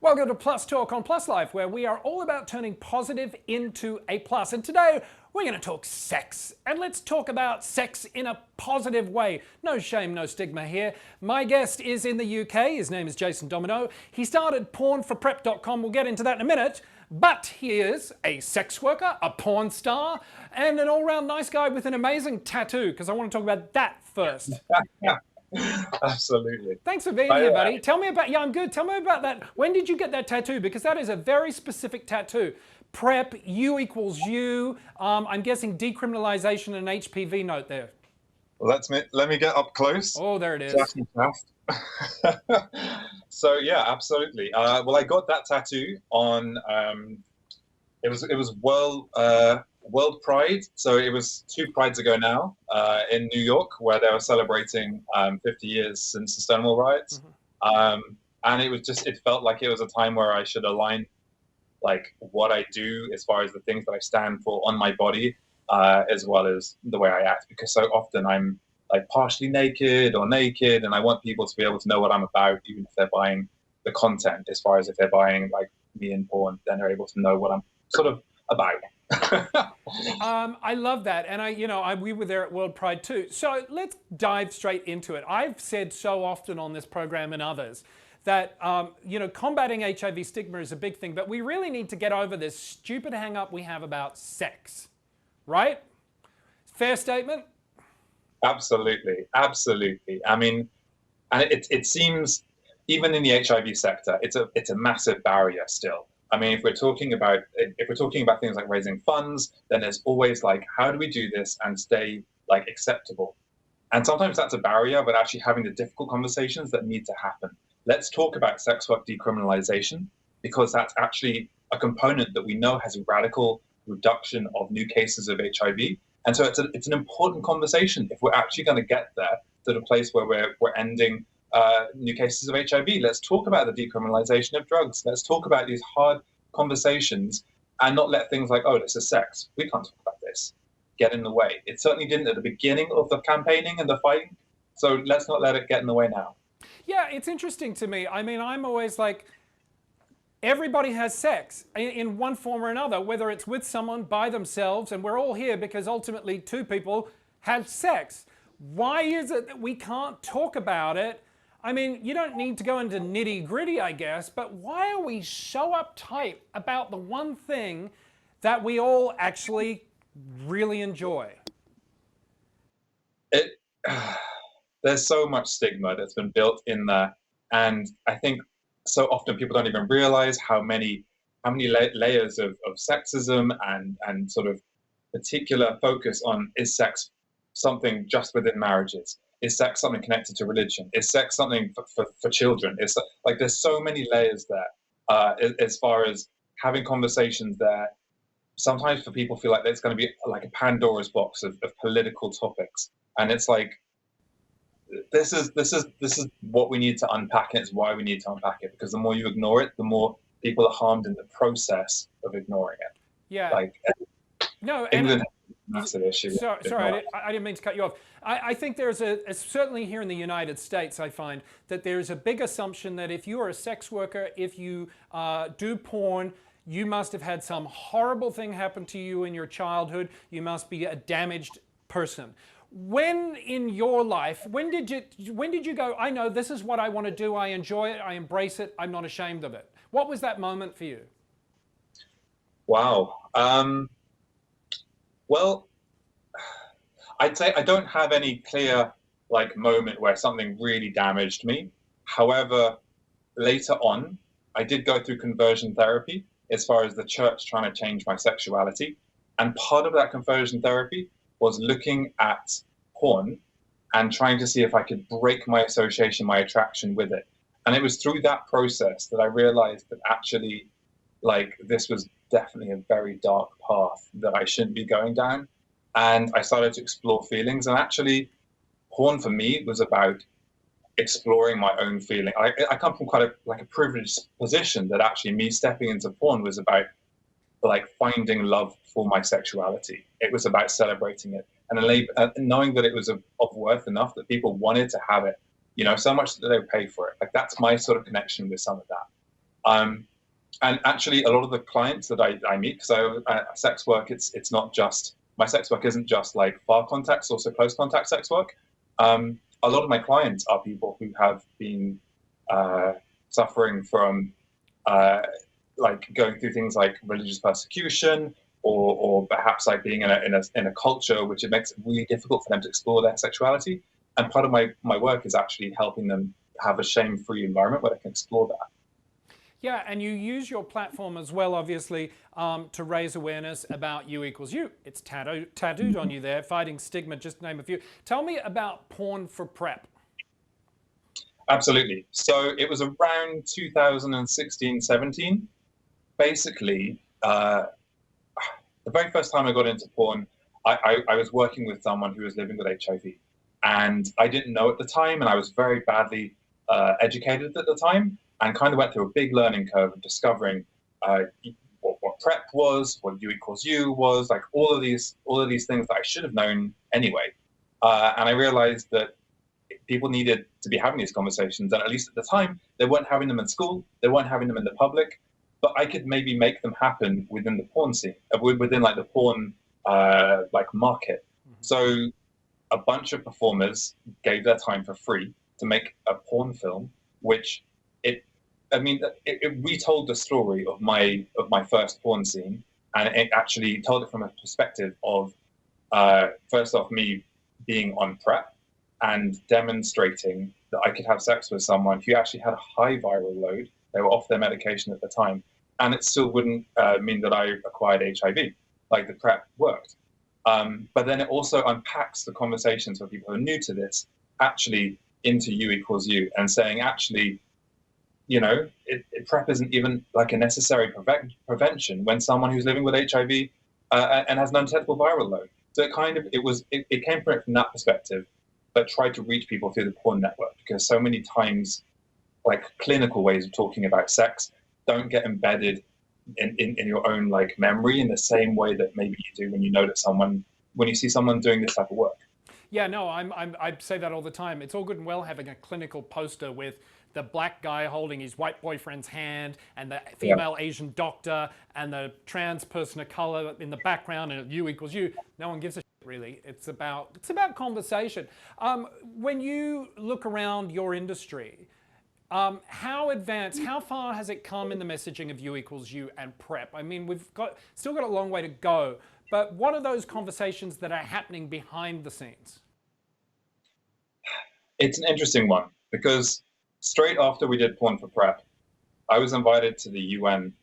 Welcome to Plus Talk on Plus Life, where we are all about turning positive into a plus. And today we're going to talk sex. And let's talk about sex in a positive way. No shame, no stigma here. My guest is in the UK. His name is Jason Domino. He started pornforprep.com. We'll get into that in a minute. But he is a sex worker, a porn star, and an all-round nice guy with an amazing tattoo, because I want to talk about that first. Absolutely. Thanks for being here, buddy. Tell me about, I'm good. Tell me about that. When did you get that tattoo? Because that is a very specific tattoo. PrEP, U equals U. I'm guessing decriminalization and HPV note there. Let me get up close. Oh, there it is. So yeah, absolutely. Well, I got that tattoo on, it was World Pride. So it was 2 Prides ago now, in New York, where they were celebrating 50 years since the Stonewall riots. Mm-hmm. And it felt like it was a time where I should align like what I do as far as the things that I stand for on my body, as well as the way I act, because so often I'm like partially naked or naked, and I want people to be able to know what I'm about, even if they're buying the content. As far as if they're buying like me in porn, then they're able to know what I'm sort of about. I love that, and we were there at World Pride too. So let's dive straight into it. I've said so often on this program and others that combating HIV stigma is a big thing, but we really need to get over this stupid hang-up we have about sex, right? Fair statement? Absolutely, absolutely. I mean, and it seems even in the HIV sector, it's a massive barrier still. I mean, if we're talking about things like raising funds, then there's always like, how do we do this and stay like acceptable? And sometimes that's a barrier, but actually having the difficult conversations that need to happen. Let's talk about sex work decriminalization, because that's actually a component that we know has a radical reduction of new cases of HIV. And so it's an important conversation if we're actually going to get there to the place where we're ending new cases of HIV. Let's talk about the decriminalization of drugs. Let's talk about these hard conversations and not let things like, oh, this is sex, we can't talk about this, get in the way. It certainly didn't at the beginning of the campaigning and the fighting. So let's not let it get in the way now. Yeah, it's interesting to me. I mean, I'm always like, everybody has sex in one form or another, whether it's with someone, by themselves, and we're all here because ultimately 2 people have sex. Why is it that we can't talk about it? I mean, you don't need to go into nitty-gritty, I guess, but why are we so uptight about the one thing that we all actually really enjoy? There's so much stigma that's been built in there, and I think so often people don't even realize how many layers of sexism and sort of particular focus on, is sex something just within marriages? Is sex something connected to religion? Is sex something for children? It's like there's so many layers there, as far as having conversations there. Sometimes for people feel like there's going to be like a Pandora's box of political topics, and it's like, this is what we need to unpack, and it's why we need to unpack it, because the more you ignore it, the more people are harmed in the process of ignoring it. Yeah. Like, no, England has a massive issue. Sorry, I didn't mean to cut you off. I think there's certainly here in the United States, I find that there's a big assumption that if you are a sex worker, if you do porn, you must have had some horrible thing happen to you in your childhood. You must be a damaged person. When in your life, when did you go, I know this is what I want to do, I enjoy it, I embrace it, I'm not ashamed of it? What was that moment for you? Wow. Well, I'd say I don't have any clear like moment where something really damaged me. However, later on, I did go through conversion therapy as far as the church trying to change my sexuality. And part of that conversion therapy was looking at porn and trying to see if I could break my association, my attraction with it. And it was through that process that I realized that actually, like, this was definitely a very dark path that I shouldn't be going down. And I started to explore feelings. And actually, porn for me was about exploring my own feeling. I come from quite a privileged position that actually me stepping into porn was about like finding love for my sexuality. It was about celebrating it and knowing that it was of worth enough that people wanted to have it, so much that they would pay for it. Like, that's my sort of connection with some of that. And actually, a lot of the clients that I meet, because sex work, it's not just, my sex work isn't just like far contact, it's also close contact sex work. A lot of my clients are people who have been suffering from like going through things like religious persecution, or perhaps like being in a culture which it makes it really difficult for them to explore their sexuality. And part of my work is actually helping them have a shame-free environment where they can explore that. Yeah, and you use your platform as well, obviously, to raise awareness about U equals U. It's tattooed on you there, fighting stigma, just to name a few. Tell me about Porn for PrEP. Absolutely. So it was around 2016, 17. Basically, the very first time I got into porn, I was working with someone who was living with HIV. And I didn't know at the time, and I was very badly educated at the time, and kind of went through a big learning curve of discovering what PrEP was, what U equals U was, like all of these things that I should have known anyway. And I realized that people needed to be having these conversations, and at least at the time, they weren't having them in school, they weren't having them in the public, but I could maybe make them happen within the porn scene, within like the porn like market. So a bunch of performers gave their time for free to make a porn film, which it retold the story of my first porn scene, and it actually told it from a perspective of first off, me being on PrEP and demonstrating that I could have sex with someone who actually had a high viral load. They were off their medication at the time, and it still wouldn't mean that I acquired HIV. Like the PrEP worked. But then it also unpacks the conversations for people who are new to this, actually into U equals U, and saying, actually, you know, PrEP isn't even like a necessary prevention when someone who's living with HIV and has an undetectable viral load. So it came from it from that perspective, but tried to reach people through the porn network, because so many times, like clinical ways of talking about sex don't get embedded in your own like memory in the same way that maybe you do when you see someone doing this type of work. Yeah, no, I say that all the time. It's all good and well having a clinical poster with the black guy holding his white boyfriend's hand, and the female Asian doctor, and the trans person of color in the background, and U equals U. No one gives a shit, really. It's about conversation. When you look around your industry, how advanced, how far has it come in the messaging of U equals U and PrEP? I mean, we've still got a long way to go, but what are those conversations that are happening behind the scenes? It's an interesting one, because straight after we did Porn for PrEP, I was invited to the UN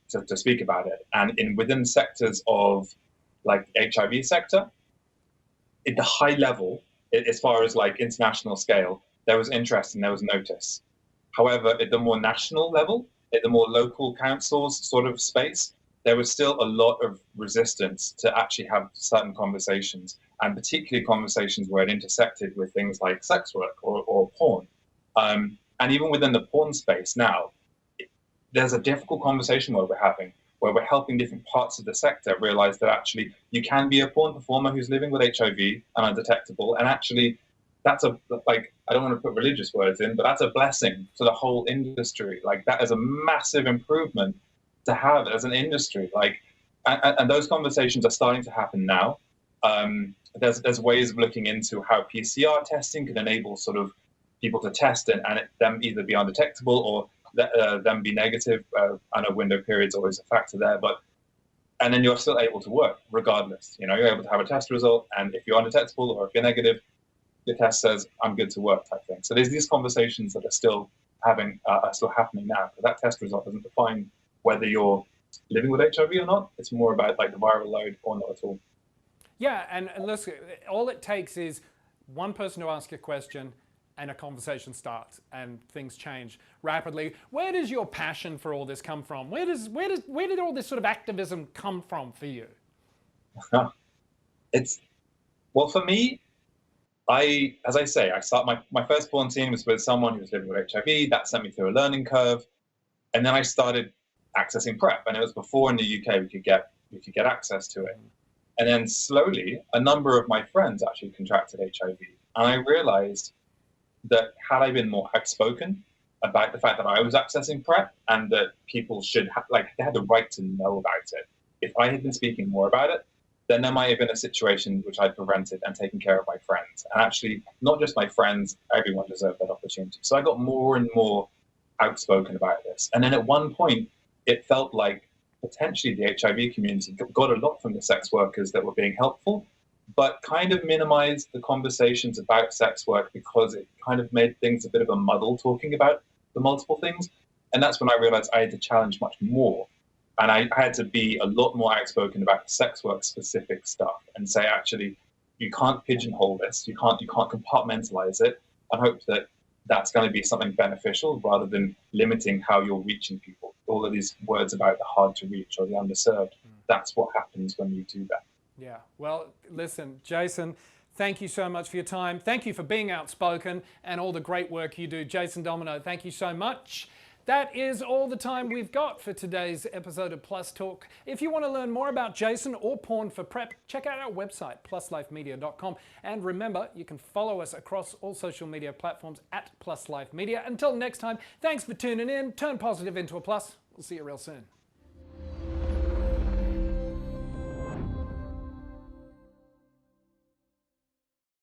to speak about it. And within sectors of like HIV sector, at the high level, as far as like international scale, there was interest and there was notice. However, at the more national level, at the more local councils sort of space, there was still a lot of resistance to actually have certain conversations, and particularly conversations where it intersected with things like sex work or porn. And even within the porn space now, there's a difficult conversation where we're helping different parts of the sector realize that actually you can be a porn performer who's living with HIV and undetectable, and actually that's I don't want to put religious words in, but that's a blessing for the whole industry. Like that is a massive improvement to have as an industry. Like, and those conversations are starting to happen now. There's ways of looking into how PCR testing can enable sort of people to test and them either be undetectable or them be negative. I know window period's always a factor there, and then you're still able to work regardless. You know, you're able to have a test result, and if you're undetectable or if you're negative, the test says I'm good to work type thing. So there's these conversations that are still happening now. But that test result doesn't define whether you're living with HIV or not. It's more about like the viral load or not at all. Yeah, and listen, all it takes is one person to ask a question, and a conversation starts, and things change rapidly. Where does your passion for all this come from? Where did all this sort of activism come from for you? Well, for me, as I say, I start my first porn scene was with someone who was living with HIV. That sent me through a learning curve, and then I started accessing PrEP, and it was before in the UK we could get access to it. And then slowly, a number of my friends actually contracted HIV, and I realized that had I been more outspoken about the fact that I was accessing PrEP and that people should they had the right to know about it. If I had been speaking more about it, then there might have been a situation which I'd prevented and taken care of my friends. And actually, not just my friends, everyone deserved that opportunity. So I got more and more outspoken about this. And then at one point, it felt like potentially the HIV community got a lot from the sex workers that were being helpful, but kind of minimized the conversations about sex work because it kind of made things a bit of a muddle talking about the multiple things. And that's when I realized I had to challenge much more. And I had to be a lot more outspoken about sex work specific stuff and say, actually, you can't pigeonhole this, you can't compartmentalize it and hope that that's going to be something beneficial rather than limiting how you're reaching people. All of these words about the hard to reach or the underserved, that's what happens when you do that. Yeah, well, listen, Jason, thank you so much for your time. Thank you for being outspoken and all the great work you do. Jason Domino, thank you so much. That is all the time we've got for today's episode of Plus Talk. If you want to learn more about Jason or Porn for PrEP, check out our website, pluslifemedia.com. And remember, you can follow us across all social media platforms at PlusLifeMedia. Until next time, thanks for tuning in. Turn positive into a plus. We'll see you real soon.